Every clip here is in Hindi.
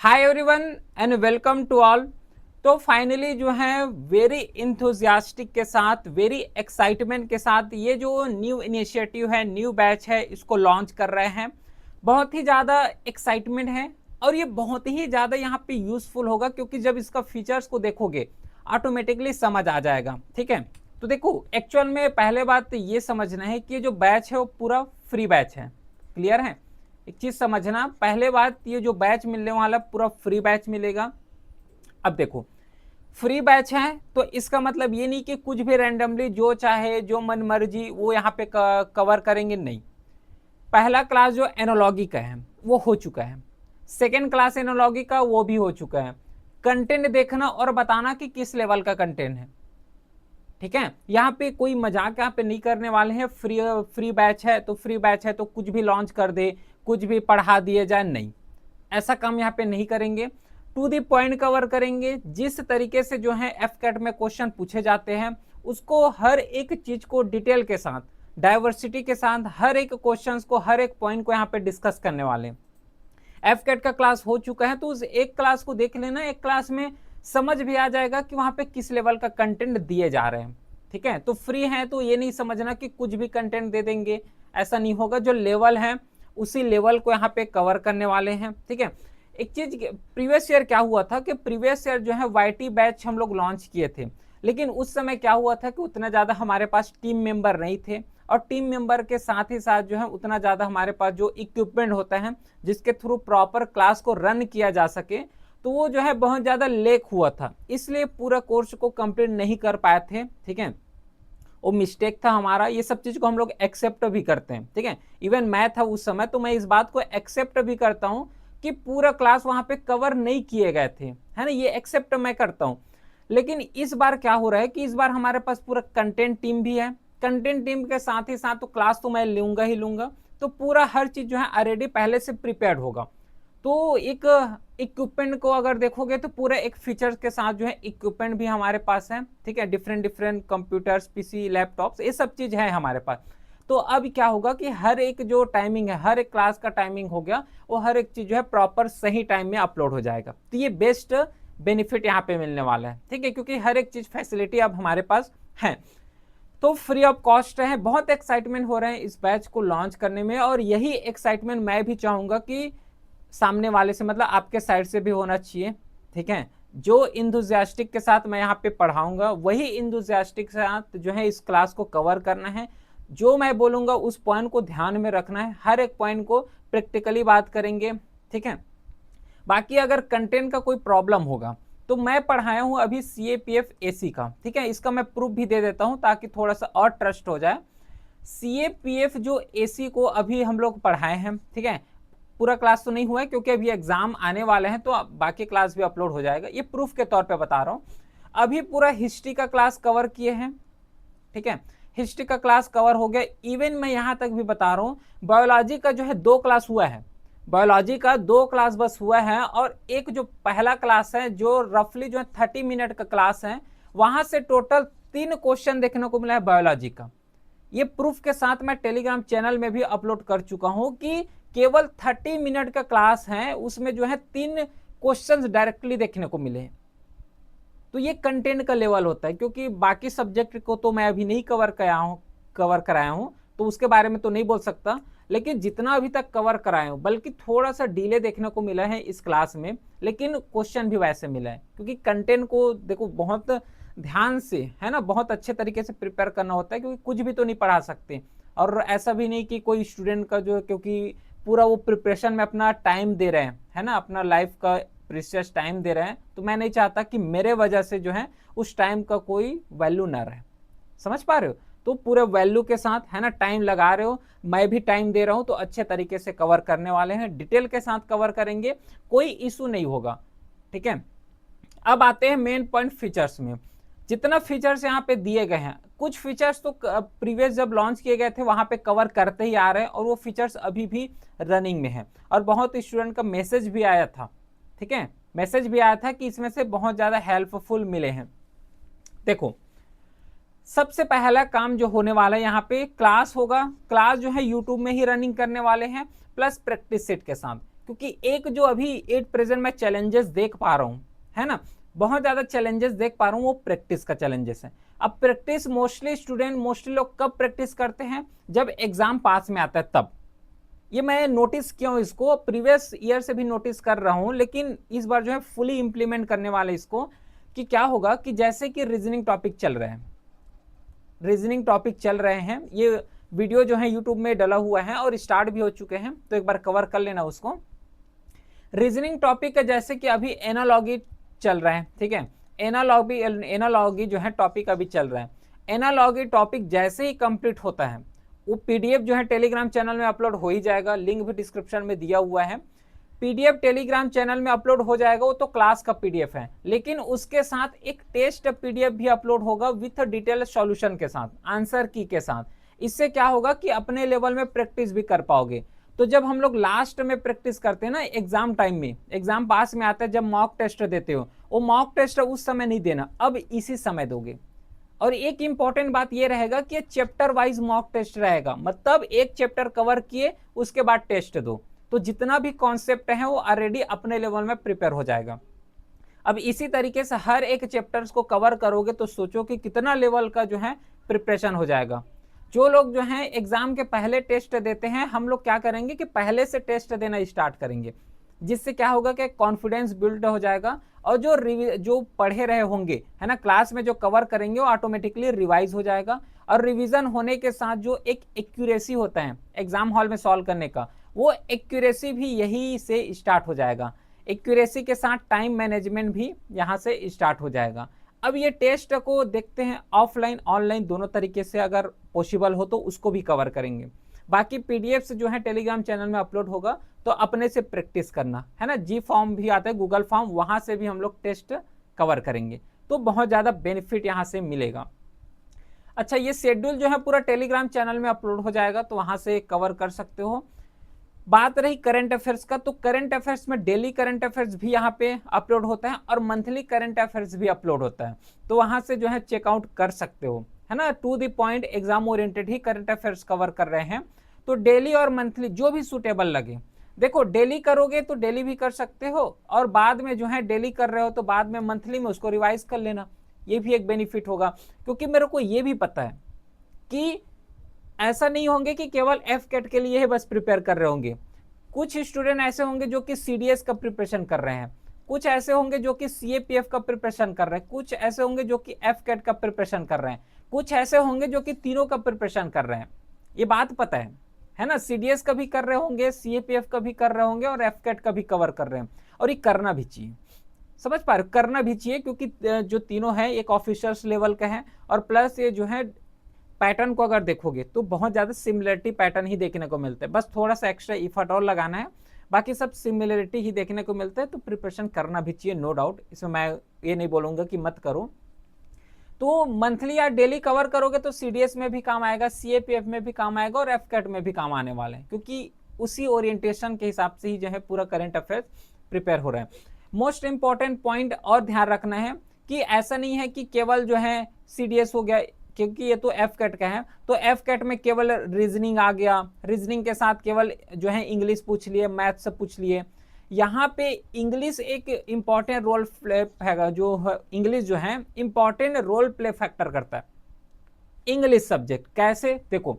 Hi everyone and welcome to all. तो फाइनली जो है वेरी इंथुजियास्टिक के साथ, वेरी एक्साइटमेंट के साथ ये जो न्यू इनिशिएटिव है, न्यू बैच है, इसको लॉन्च कर रहे हैं। बहुत ही ज़्यादा एक्साइटमेंट है और ये बहुत ही ज़्यादा यहाँ पे यूजफुल होगा, क्योंकि जब इसका फीचर्स को देखोगे ऑटोमेटिकली समझ आ जाएगा। ठीक है, तो देखो एक्चुअल में पहले बात ये समझना है कि ये जो बैच है वो पूरा फ्री बैच है। क्लियर है? एक चीज समझना, पहले बात ये जो बैच मिलने वाला पूरा फ्री बैच मिलेगा। अब देखो फ्री बैच है तो इसका मतलब ये नहीं कि कुछ भी रैंडमली जो चाहे जो मन मर्जी वो यहाँ पे कवर करेंगे, नहीं। पहला क्लास जो एनोलॉगी का है वो हो चुका है, सेकेंड क्लास एनोलॉगी का वो भी हो चुका है। कंटेंट देखना और बताना कि किस लेवल का कंटेंट है। ठीक है, यहाँ पे कोई मजाक यहाँ पे नहीं करने वाले हैं। फ्री बैच है तो फ्री बैच है तो कुछ भी लॉन्च कर दे, कुछ भी पढ़ा दिए जाए, नहीं, ऐसा काम यहाँ पे नहीं करेंगे। टू दी पॉइंट कवर करेंगे। जिस तरीके से जो है एफ कैट में क्वेश्चन पूछे जाते हैं उसको हर एक चीज को डिटेल के साथ, डाइवर्सिटी के साथ, हर एक क्वेश्चन को, हर एक पॉइंट को यहाँ पे डिस्कस करने वाले हैं। एफ कैट का क्लास हो चुका है तो उस एक क्लास को देख लेना, एक क्लास में समझ भी आ जाएगा कि वहां पे किस लेवल का कंटेंट दिए जा रहे हैं। ठीक है, तो फ्री है तो ये नहीं समझना कि कुछ भी कंटेंट दे देंगे, ऐसा नहीं होगा। जो लेवल है उसी लेवल को यहाँ पे कवर करने वाले हैं। ठीक है, एक चीज प्रीवियस ईयर क्या हुआ था कि प्रीवियस ईयर जो है वाईटी बैच हम लोग लॉन्च किए थे, लेकिन उस समय क्या हुआ था कि उतना ज्यादा हमारे पास टीम मेंबर नहीं थे, और टीम मेंबर के साथ ही साथ जो है उतना ज्यादा हमारे पास जो इक्विपमेंट होता है जिसके थ्रू प्रॉपर क्लास को रन किया जा सके, तो वो जो है बहुत ज्यादा लेक हुआ था, इसलिए पूरा कोर्स को कंप्लीट नहीं कर पाए थे। ठीक है, वो मिस्टेक था हमारा, ये सब चीज को हम लोग एक्सेप्ट भी करते हैं। ठीक है, इवन मैं था उस समय तो मैं इस बात को एक्सेप्ट भी करता हूं कि पूरा क्लास वहां पे कवर नहीं किए गए थे, है ना, ये एक्सेप्ट मैं करता हूं। लेकिन इस बार क्या हो रहा है कि इस बार हमारे पास पूरा कंटेंट टीम भी है, कंटेंट टीम के साथ ही साथ तो क्लास तो मैं लूंगा ही लूंगा, तो पूरा हर चीज जो है ऑलरेडी पहले से प्रिपेयर्ड होगा। तो एक इक्विपमेंट को अगर देखोगे तो पूरा एक फीचर्स के साथ जो है इक्विपमेंट भी हमारे पास है। ठीक है, different different computers, PC, laptops, ये सब चीज है हमारे पास। तो अब क्या होगा कि हर एक जो टाइमिंग है, हर एक क्लास का टाइमिंग हो गया, वो हर एक चीज जो है प्रॉपर सही टाइम में अपलोड हो जाएगा। तो ये बेस्ट बेनिफिट यहाँ पे मिलने वाला है। ठीक है, क्योंकि हर एक चीज फैसिलिटी अब हमारे पास है, तो फ्री ऑफ कॉस्ट है। बहुत एक्साइटमेंट हो रहे हैं इस बैच को लॉन्च करने में, और यही एक्साइटमेंट मैं भी चाहूंगा कि सामने वाले से, मतलब आपके साइड से भी होना चाहिए। ठीक है, जो इंथुजियास्टिक के साथ मैं यहाँ पे पढ़ाऊंगा वही इंथुजियास्टिक के साथ जो है इस क्लास को कवर करना है। जो मैं बोलूंगा उस पॉइंट को ध्यान में रखना है, हर एक पॉइंट को प्रैक्टिकली बात करेंगे। ठीक है, बाकी अगर कंटेंट का कोई प्रॉब्लम होगा तो मैं पढ़ाया हूं अभी CAPF AC का। ठीक है, इसका मैं प्रूफ भी दे देता हूं ताकि थोड़ा सा और ट्रस्ट हो जाए। CAPF जो AC को अभी हम लोग पढ़ाए हैं, ठीक है, पूरा क्लास तो नहीं हुआ है क्योंकि अभी एग्जाम आने वाले हैं, तो बाकी क्लास भी अपलोड हो जाएगा, ये प्रूफ के तौर पे बता रहा हूँ। अभी पूरा हिस्ट्री का क्लास कवर किए हैं। ठीक है, हिस्ट्री का क्लास कवर हो गया। इवन मैं यहां तक भी बता रहा हूँ बायोलॉजी का जो है 2 क्लास हुआ है, बायोलॉजी का 2 क्लास बस हुआ है, और एक जो पहला क्लास है जो रफली जो है 30 मिनट का क्लास है, वहां से टोटल 3 क्वेश्चन देखने को मिला है बायोलॉजी का। ये प्रूफ के साथ मैं टेलीग्राम चैनल में भी अपलोड कर चुका हूं कि केवल 30 मिनट का क्लास है, उसमें जो है 3 क्वेश्चंस डायरेक्टली देखने को मिले। तो ये कंटेंट का लेवल होता है, क्योंकि बाकी सब्जेक्ट को तो मैं अभी नहीं कवर कराया हूं, तो उसके बारे में तो नहीं बोल सकता, लेकिन जितना अभी तक कवर कराया हूं, बल्कि थोड़ा सा डिले देखने को मिला है इस क्लास में, लेकिन क्वेश्चन भी वैसे मिला है, क्योंकि कंटेंट को देखो बहुत ध्यान से, है ना, बहुत अच्छे तरीके से प्रिपेयर करना होता है, क्योंकि कुछ भी तो नहीं पढ़ा सकते। और ऐसा भी नहीं कि कोई स्टूडेंट का जो, क्योंकि पूरा वो प्रिपरेशन में अपना टाइम दे रहे हैं, है ना, अपना लाइफ का प्रीशियस टाइम दे रहे हैं, तो मैं नहीं चाहता कि मेरे वजह से जो है उस टाइम का कोई वैल्यू ना रहे। समझ पा रहे हो? तो पूरे वैल्यू के साथ, है ना, टाइम लगा रहे हो, मैं भी टाइम दे रहा हूं, तो अच्छे तरीके से कवर करने वाले हैं, डिटेल के साथ कवर करेंगे, कोई इशू नहीं होगा। ठीक है, अब आते हैं मेन पॉइंट फीचर्स में। जितना फीचर्स यहाँ पे दिए गए हैं, कुछ फीचर्स तो प्रीवियस जब लॉन्च किए गए थे वहां पे कवर करते ही आ रहे हैं, और वो फीचर्स अभी भी रनिंग में है, और बहुत स्टूडेंट का मैसेज भी आया था। ठीक है, मैसेज भी आया था कि इसमें से बहुत ज्यादा हेल्पफुल मिले हैं। देखो, सबसे पहला काम जो होने वाला है यहाँ पे क्लास होगा। क्लास जो है यूट्यूब में ही रनिंग करने वाले हैं, प्लस प्रैक्टिस सेट के साथ, क्योंकि एक जो अभी एट प्रेजेंट मैं चैलेंजेस देख पा रहा हूँ, है ना, बहुत ज्यादा चैलेंजेस देख पा रहा हूँ, वो प्रैक्टिस का चैलेंजेस है। अब प्रैक्टिस मोस्टली लोग कब प्रैक्टिस करते हैं, जब एग्जाम पास में आता है तब। ये मैं नोटिस किया हूँ, इसको प्रीवियस ईयर से भी नोटिस कर रहा हूँ, लेकिन इस बार जो है फुली इंप्लीमेंट करने वाले इसको। कि क्या होगा कि जैसे कि रीजनिंग टॉपिक चल रहे हैं, ये वीडियो जो है यूट्यूब में डला हुआ है और स्टार्ट भी हो चुके हैं, तो एक बार कवर कर लेना उसको। रीजनिंग टॉपिक का जैसे कि अभी एनालॉगी चल रहा है, ठीक है, एनालॉगी जो है टॉपिक अभी चल रहा है। एनालॉगी टॉपिक जैसे ही कंप्लीट होता है, वो पीडीएफ जो है टेलीग्राम चैनल में अपलोड हो ही जाएगा, लिंक भी डिस्क्रिप्शन में दिया हुआ है। पीडीएफ टेलीग्राम चैनल में अपलोड हो जाएगा, वो तो क्लास का पीडीएफ है, लेकिन उसके साथ एक टेस्ट पीडीएफ भी अपलोड होगा विथ डिटेल सॉल्यूशन के साथ, आंसर की के साथ। इससे क्या होगा कि अपने लेवल में प्रैक्टिस भी कर पाओगे। तो जब हम लोग लास्ट में प्रैक्टिस करते हैं ना, एग्जाम टाइम में, एग्जाम पास में आता है, जब मॉक टेस्ट देते हो, वो मॉक टेस्ट उस समय नहीं देना, अब इसी समय दोगे। और एक इंपॉर्टेंट बात ये रहेगा कि चैप्टर वाइज मॉक टेस्ट रहेगा, मतलब एक चैप्टर कवर किए उसके बाद टेस्ट दो, तो जितना भी कॉन्सेप्ट है वो ऑलरेडी अपने लेवल में प्रिपेयर हो जाएगा। अब इसी तरीके से हर एक चैप्टर्स को कवर करोगे तो सोचो कि कितना लेवल का जो है प्रिपरेशन हो जाएगा। जो लोग जो है एग्जाम के पहले टेस्ट देते हैं, हम लोग क्या करेंगे कि पहले से टेस्ट देना स्टार्ट करेंगे, जिससे क्या होगा कि कॉन्फिडेंस बिल्ड हो जाएगा, और जो पढ़े रहे होंगे, है ना, क्लास में जो कवर करेंगे वो ऑटोमेटिकली रिवाइज हो जाएगा। और रिवीजन होने के साथ जो एक एक्यूरेसी होता है एग्जाम हॉल में सॉल्व करने का, वो एक्यूरेसी भी यही से स्टार्ट हो जाएगा। एक्यूरेसी के साथ टाइम मैनेजमेंट भी यहाँ से स्टार्ट हो जाएगा। अब ये टेस्ट को देखते हैं ऑफलाइन ऑनलाइन दोनों तरीके से, अगर पॉसिबल हो तो उसको भी कवर करेंगे। बाकी पीडीएफ जो है टेलीग्राम चैनल में अपलोड होगा, तो अपने से प्रैक्टिस करना, है ना। जी फॉर्म भी आता है, गूगल फॉर्म, वहां से भी हम लोग टेस्ट कवर करेंगे, तो बहुत ज्यादा बेनिफिट यहाँ से मिलेगा। अच्छा, ये शेड्यूल जो है पूरा टेलीग्राम चैनल में अपलोड हो जाएगा, तो वहां से कवर कर सकते हो। बात रही करंट अफेयर्स का, तो करंट अफेयर्स में डेली करंट अफेयर्स भी यहाँ पे अपलोड होता है और मंथली करंट अफेयर्स भी अपलोड होता है, तो वहां से जो है चेकआउट कर सकते हो, है ना। To the point exam oriented ही करंट अफेयर्स कवर कर रहे हैं, तो डेली और मंथली जो भी सुटेबल लगे। देखो, डेली करोगे तो डेली भी कर सकते हो, और बाद में जो है डेली कर रहे हो तो बाद में मंथली में उसको रिवाइज कर लेना, ये भी एक बेनिफिट होगा। क्योंकि मेरे को ये भी पता है कि ऐसा नहीं होंगे कि केवल एफ कैट के लिए बस प्रिपेयर कर रहे होंगे, कुछ स्टूडेंट ऐसे होंगे जो कि सीडीएस का प्रिपरेशन कर रहे हैं, कुछ ऐसे होंगे जो कि सीएपीएफ का प्रिपरेशन कर रहे हैं, कुछ ऐसे होंगे जो कि एफ कैट का प्रिपरेशन कर रहे हैं, कुछ ऐसे होंगे जो कि तीनों का प्रिपरेशन कर रहे हैं। ये बात पता है ना। सीडीएस का भी कर रहे होंगे, सीएपीएफ का भी कर रहे होंगे, और एफ कैट का भी कवर कर रहे हैं, और ये करना भी चाहिए, समझ पा रहे हो, करना भी चाहिए, क्योंकि जो तीनों है एक ऑफिसर्स लेवल का है, और प्लस ये जो है पैटर्न को अगर देखोगे तो बहुत ज्यादा सिमिलरिटी पैटर्न ही देखने को मिलते हैं, बस थोड़ा सा एक्स्ट्रा इफर्ट और लगाना है, बाकी सब सिमिलरिटी ही देखने को मिलता है। तो प्रिपरेशन करना भी चाहिए, नो डाउट, इसमें मैं ये नहीं बोलूंगा कि मत करो। तो मंथली या डेली कवर करोगे तो सीडीएस में भी काम आएगा, सीएपीएफ में भी काम आएगा, और एफ कैट में भी काम आने वाले हैं, क्योंकि उसी ओरिएंटेशन के हिसाब से ही जो है पूरा करंट अफेयर्स प्रिपेयर हो रहा है। मोस्ट इंपॉर्टेंट पॉइंट और ध्यान रखना है कि ऐसा नहीं है कि केवल जो है सीडीएस हो गया, क्योंकि ये तो एफ कैट का है, तो एफ कैट में केवल रीजनिंग आ गया, रीजनिंग के साथ केवल जो है इंग्लिश पूछ लिए, मैथ से पूछ लिए। यहाँ पे इंग्लिश एक इंपॉर्टेंट रोल प्ले है, जो इंग्लिश जो है इंपॉर्टेंट रोल प्ले फैक्टर करता है। इंग्लिश सब्जेक्ट कैसे, देखो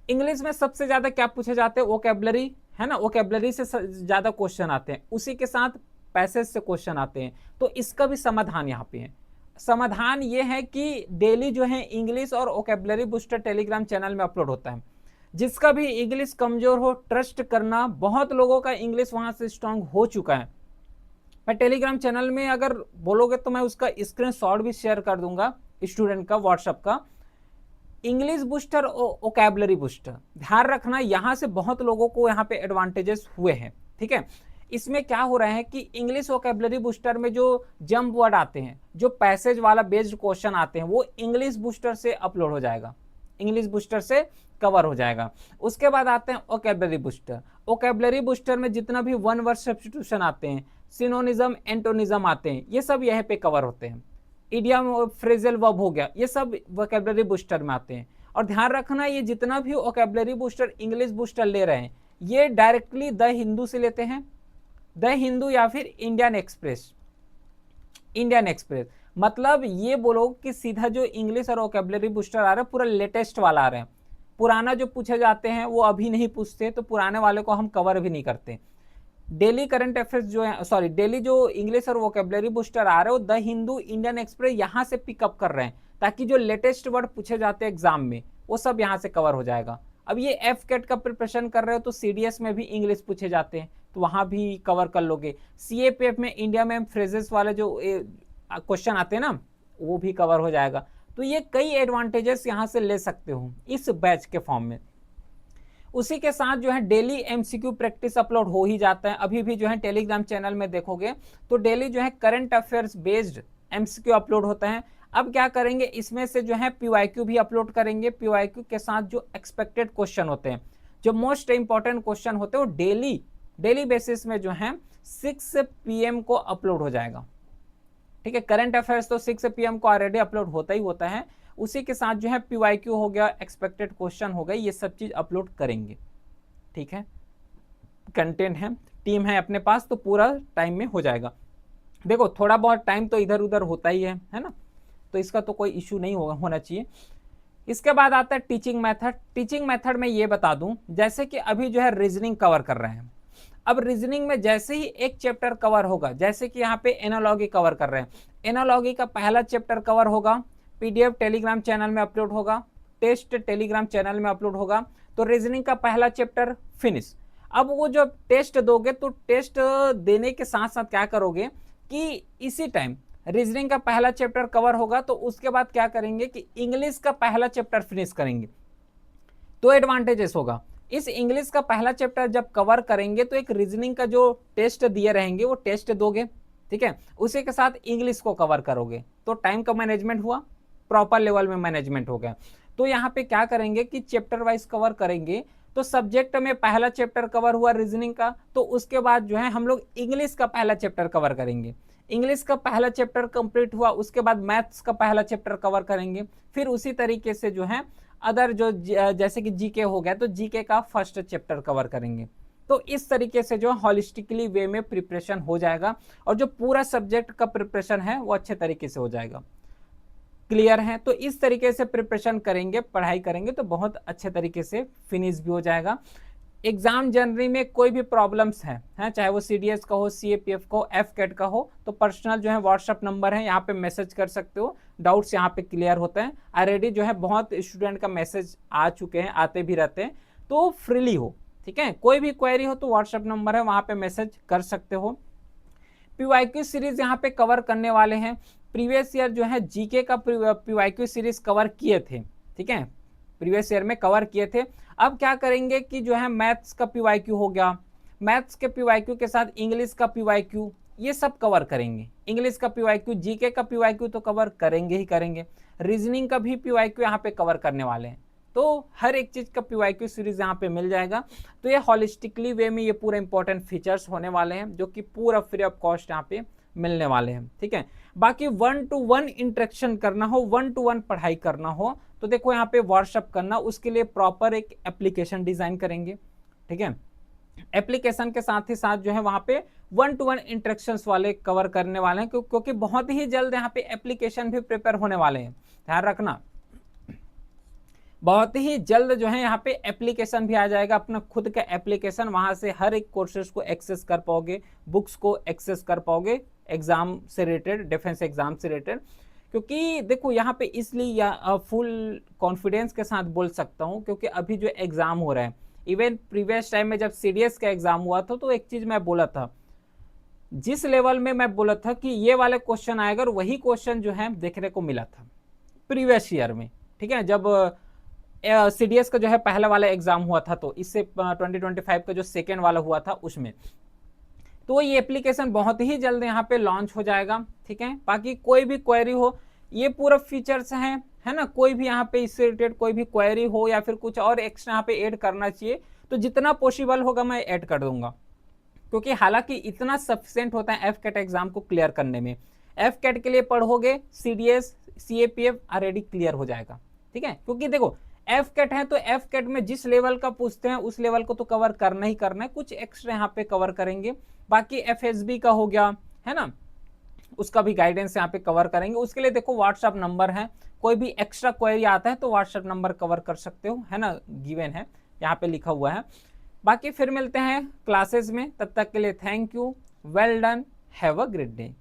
इंग्लिश में सबसे ज्यादा क्या पूछे जाते हैं, वोकैबुलरी, है ना, वोकैबुलरी से ज्यादा क्वेश्चन आते हैं, उसी के साथ पैसेज से क्वेश्चन आते हैं। तो इसका भी समाधान यहाँ पे है। समाधान ये है कि डेली जो है इंग्लिश और वोकैबुलरी बूस्टर टेलीग्राम चैनल में अपलोड होता है। जिसका भी इंग्लिश कमजोर हो, ट्रस्ट करना, बहुत लोगों का इंग्लिश वहां से स्ट्रांग हो चुका है। मैं टेलीग्राम चैनल में अगर बोलोगे तो मैं उसका स्क्रीनशॉट भी शेयर कर दूंगा स्टूडेंट का, व्हाट्सएप का, इंग्लिश बूस्टर और वोकैबुलरी बूस्टर। ध्यान रखना, यहां से बहुत लोगों को यहाँ पे एडवांटेजेस हुए हैं, ठीक है। इसमें क्या हो रहा है कि इंग्लिश वोकैबुलरी बूस्टर में जो जंप वर्ड आते हैं, जो पैसेज वाला बेस्ड क्वेश्चन आते हैं, वो इंग्लिश बूस्टर से अपलोड हो जाएगा, इंग्लिश बूस्टर से कवर हो जाएगा। उसके बाद आते हैं वोकैबुलरी बूस्टर। वोकैबुलरी बूस्टर में जितना भी वन वर्ड सब्स्टिट्यूशन आते हैं, सिनोनिज्म, एंटोनिज्म आते हैं, ये सब यहाँ पे कवर होते हैं। इडियम और फ्रेजल वर्ब हो गया, ये सब वोकैबुलरी बूस्टर में आते हैं। और ध्यान रखना, ये जितना भी वोकैबुलरी बूस्टर इंग्लिश बूस्टर ले रहे हैं, ये डायरेक्टली द हिंदू से लेते हैं, द हिंदू या फिर इंडियन एक्सप्रेस। इंडियन एक्सप्रेस मतलब ये बोलो कि सीधा जो इंग्लिश और वोकेबलरी बूस्टर आ रहा है पूरा लेटेस्ट वाला आ रहा है। पुराना जो पूछे जाते हैं वो अभी नहीं पूछते, तो पुराने वाले को हम कवर भी नहीं करते। डेली करंट अफेयर्स जो है, सॉरी डेली जो इंग्लिश और वोकेबलरी बूस्टर आ रहे हो द हिंदू, इंडियन एक्सप्रेस यहाँ से पिकअप कर रहे हैं, ताकि जो लेटेस्ट वर्ड पूछे जाते हैं एग्जाम में वो सब यहाँ से कवर हो जाएगा। अब ये एफ कैट का प्रिपरेशन कर रहे हो तो सीडीएस में भी इंग्लिश पूछे जाते हैं, तो वहां भी कवर कर लोगे। सीएपीएफ में इंडिया में फ्रेजेस वाले जो क्वेश्चन आते हैं ना, वो भी कवर हो जाएगा। तो ये कई एडवांटेजेस यहाँ से ले सकते हो इस बैच के फॉर्म में। उसी के साथ जो है डेली एमसीक्यू प्रैक्टिस अपलोड हो ही जाता है। अभी भी जो है टेलीग्राम चैनल में देखोगे तो डेली जो है current affairs based MCQ upload होता है। अब क्या करेंगे, इसमें से जो है पीवाईक्यू भी अपलोड करेंगे। पीवाईक्यू के साथ जो एक्सपेक्टेड क्वेश्चन होते हैं, जो मोस्ट इंपॉर्टेंट क्वेश्चन होते हैं, वो डेली बेसिस में जो है 6 PM को अपलोड हो जाएगा। ठीक है, करंट अफेयर्स तो 6 PM को ऑलरेडी अपलोड होता ही होता है। उसी के साथ जो है पीवाईक्यू हो गया, एक्सपेक्टेड क्वेश्चन हो गए, ये सब चीज अपलोड करेंगे। ठीक है, कंटेंट है, टीम है अपने पास, तो पूरा टाइम में हो जाएगा। देखो थोड़ा बहुत टाइम तो इधर उधर होता ही है ना, तो इसका तो कोई इशू नहीं होना चाहिए। इसके बाद आता है टीचिंग मेथड। टीचिंग मेथड में ये बता दूं, जैसे कि अभी जो है रीजनिंग कवर कर रहे हैं। अब रीजनिंग में जैसे ही एक चैप्टर कवर होगा, जैसे कि यहाँ पे एनालॉजी कवर कर रहे हैं, एनालॉजी का पहला चैप्टर कवर होगा, पीडीएफ टेलीग्राम चैनल में अपलोड होगा, टेस्ट टेलीग्राम चैनल में अपलोड होगा, तो रीजनिंग का पहला चैप्टर फिनिश। अब वो जब टेस्ट दोगे तो टेस्ट देने के साथ साथ क्या करोगे कि इसी टाइम रीजनिंग का पहला चैप्टर कवर होगा, तो उसके बाद क्या करेंगे कि इंग्लिश का पहला चैप्टर फिनिश करेंगे। तो एडवांटेजेस होगा, इस इंग्लिश का पहला चैप्टर जब कवर करेंगे तो एक रीजनिंग का जो टेस्ट दिए रहेंगे वो टेस्ट दोगे, ठीक है, उसी के साथ इंग्लिश को कवर करोगे, तो टाइम का मैनेजमेंट हुआ, प्रॉपर लेवल में मैनेजमेंट हो गया। तो यहाँ पे क्या करेंगे कि चैप्टर वाइज कवर करेंगे। तो सब्जेक्ट में पहला चैप्टर कवर हुआ रीजनिंग का, तो उसके बाद जो है हम लोग इंग्लिश का पहला चैप्टर कवर करेंगे। इंग्लिश का पहला चैप्टर कंप्लीट हुआ, उसके बाद मैथ्स का पहला चैप्टर कवर करेंगे। फिर उसी तरीके से जो है अदर जो जैसे कि जीके हो गया तो जीके का फर्स्ट चैप्टर कवर करेंगे। तो इस तरीके से जो हॉलिस्टिकली वे में प्रिपरेशन हो जाएगा और जो पूरा सब्जेक्ट का प्रिपरेशन है वो अच्छे तरीके से हो जाएगा। क्लियर है? तो इस तरीके से प्रिपरेशन करेंगे, पढ़ाई करेंगे तो बहुत अच्छे तरीके से फिनिश भी हो जाएगा। एग्जाम जनवरी में कोई भी प्रॉब्लम्स हैं, चाहे वो सीडीएस का हो, सीएपीएफ का हो, एफ कैट का हो, तो पर्सनल जो है व्हाट्सअप नंबर है, यहाँ पे मैसेज कर सकते हो, डाउट्स यहाँ पे क्लियर होते हैं। ऑलरेडी जो है बहुत स्टूडेंट का मैसेज आ चुके हैं, आते भी रहते हैं, तो फ्रीली हो, ठीक है। कोई भी क्वेरी हो तो व्हाट्सअप नंबर है, वहाँ पे मैसेज कर सकते हो। पीवाईक्यू सीरीज यहाँ पे कवर करने वाले हैं। प्रीवियस ईयर जो है जीके का पीवाईक्यू सीरीज कवर किए थे, ठीक है, प्रीवियस ईयर में कवर किए थे। अब क्या करेंगे कि जो है मैथ्स का पीवाईक्यू हो गया, मैथ्स के पीवाईक्यू के साथ इंग्लिश का पीवाईक्यू, ये सब कवर करेंगे। इंग्लिश का पीवाईक्यू, जीके का पीवाईक्यू तो कवर करेंगे ही करेंगे, रीजनिंग का भी पीवाईक्यू यहाँ पे कवर करने वाले हैं। तो हर एक चीज का पीवाईक्यू सीरीज यहाँ पे मिल जाएगा। तो ये हॉलिस्टिकली वे में ये पूरे इंपॉर्टेंट फीचर्स होने वाले हैं जो कि पूरा फ्री ऑफ कॉस्ट यहाँ पे मिलने वाले हैं, ठीक है। बाकी 1-to-1 इंटरेक्शन करना हो, 1-to-1 पढ़ाई करना हो तो देखो यहाँ पे व्हाट्सअप करना, उसके लिए प्रॉपर एक एप्लीकेशन डिजाइन करेंगे, ठीक है। एप्लीकेशन के साथ ही साथ जो है वहां पे 1-to-1 इंटरेक्शंस वाले कवर करने वाले हैं, क्योंकि बहुत ही जल्द यहाँ पे एप्लीकेशन भी प्रिपेयर होने वाले हैं, ध्यान रखना। बहुत ही जल्द जो है यहाँ पे एप्लीकेशन भी आ जाएगा, अपना खुद का एप्लीकेशन, वहां से हर एक कोर्सेज को एक्सेस कर पाओगे, बुक्स को एक्सेस कर पाओगे, एग्जाम से रिलेटेड, डिफेंस एग्जाम से रिलेटेड। क्योंकि देखो यहाँ पे इसलिए फुल कॉन्फिडेंस के साथ बोल सकता हूँ क्योंकि अभी जो एग्जाम हो रहा है, इवन प्रीवियस टाइम में जब सीडीएस का एग्जाम हुआ था तो एक चीज मैं बोला था, जिस लेवल में मैं बोला था कि ये वाले क्वेश्चन आएगा, और वही क्वेश्चन जो है देखने को मिला था प्रीवियस ईयर में, ठीक है। जब सीडीएस का जो है पहला वाला एग्जाम हुआ था, तो इससे 2025 का जो सेकेंड वाला हुआ था उसमें, तो ये एप्लीकेशन बहुत ही जल्द यहाँ पे लॉन्च हो जाएगा, ठीक है। बाकी कोई भी क्वेरी हो, ये पूरा फीचर्स हैं, है ना, कोई भी यहाँ पे इससे रिलेटेड कोई भी क्वेरी हो या फिर कुछ और एक्स्ट्रा यहाँ पे ऐड करना चाहिए तो जितना पॉसिबल होगा मैं ऐड कर दूंगा, क्योंकि हालांकि इतना सफिशिएंट होता है एफ कैट एग्जाम को क्लियर करने में। एफ कैट के लिए पढ़ोगे, सीडीएस सीएपीएफ ऑलरेडी क्लियर हो जाएगा, ठीक है। क्योंकि देखो एफ कैट है तो एफ कैट में जिस लेवल का पूछते हैं उस लेवल को तो कवर करना ही करना है, कुछ एक्स्ट्रा यहाँ पे कवर करेंगे। बाकी एफएसबी का हो गया है ना, उसका भी गाइडेंस यहाँ पे कवर करेंगे। उसके लिए देखो व्हाट्सएप नंबर है, कोई भी एक्स्ट्रा क्वेरी आता है तो व्हाट्सएप नंबर कवर कर सकते हो, है ना, गिवन है यहाँ पे लिखा हुआ है। बाकी फिर मिलते हैं क्लासेस में, तब तक के लिए thank you, well done, have a great day.